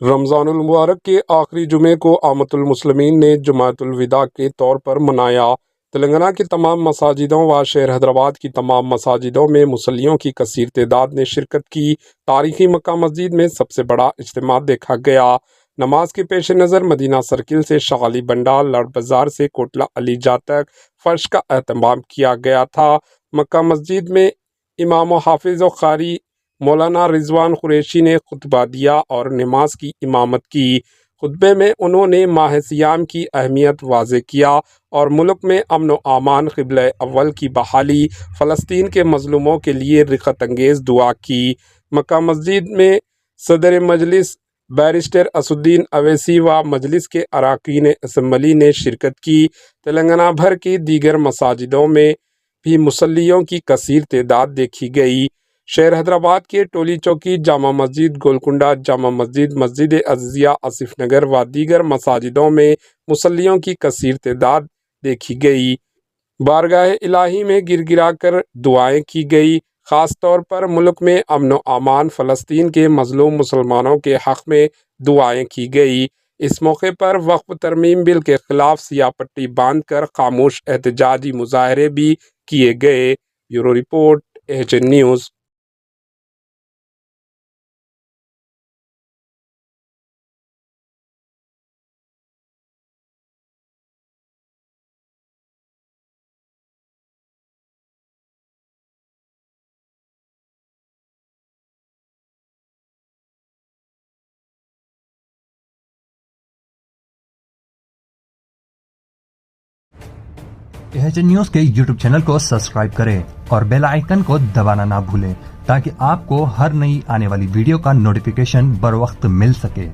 رمضان المبارک کے آخری جمعے کو عامة المسلمین نے جمعۃ الوداع کے طور پر منایا۔ تلنگانہ کی تمام مساجدوں و شہر حیدرآباد کی تمام مساجدوں میں مصلیوں کی کثیر تعداد نے شرکت کی۔ تاریخی مکہ مسجد میں سب سے بڑا اجتماع دیکھا گیا۔ نماز کے پیش نظر مدینہ سرکل سے شغالی بنڈال، لڑ بازار سے کوٹلہ علی جا تک فرش کا اہتمام کیا گیا تھا۔ مکہ مسجد میں امام و حافظ و قاری مولانا رضوان قریشی نے خطبہ دیا اور نماز کی امامت کی۔ خطبے میں انہوں نے ماہ سیام کی اہمیت واضح کیا اور ملک میں امن و امان، قبلہ اول کی بحالی، فلسطین کے مظلوموں کے لیے رغبت انگیز دعا کی۔ مکہ مسجد میں صدر مجلس بیرسٹر اسدالدین اویسی و مجلس کے اراکین اسمبلی نے شرکت کی۔ تلنگانہ بھر کی دیگر مساجدوں میں بھی مصلیوں کی کثیر تعداد دیکھی گئی۔ شہر حیدرآباد کے ٹولی چوکی، جامع مسجد گولکنڈہ، جامع مسجد، مسجد عزیزیہ آصف نگر و دیگر مساجدوں میں مصلیوں کی کثیر تعداد دیکھی گئی۔ بارگاہ الہی میں گر گرا کر دعائیں کی گئی۔ خاص طور پر ملک میں امن و امان، فلسطین کے مظلوم مسلمانوں کے حق میں دعائیں کی گئی۔ اس موقع پر وقف ترمیم بل کے خلاف سیاہ پٹی باندھ کر خاموش احتجاجی مظاہرے بھی کیے گئے۔ Bureau report, AHN news. AHN news کے یوٹیوب چینل کو سبسکرائب کریں اور بیل آئیکن کو دبانا نہ بھولیں تاکہ آپ کو ہر نئی آنے والی ویڈیو کا نوٹیفیکیشن بر وقت مل سکے۔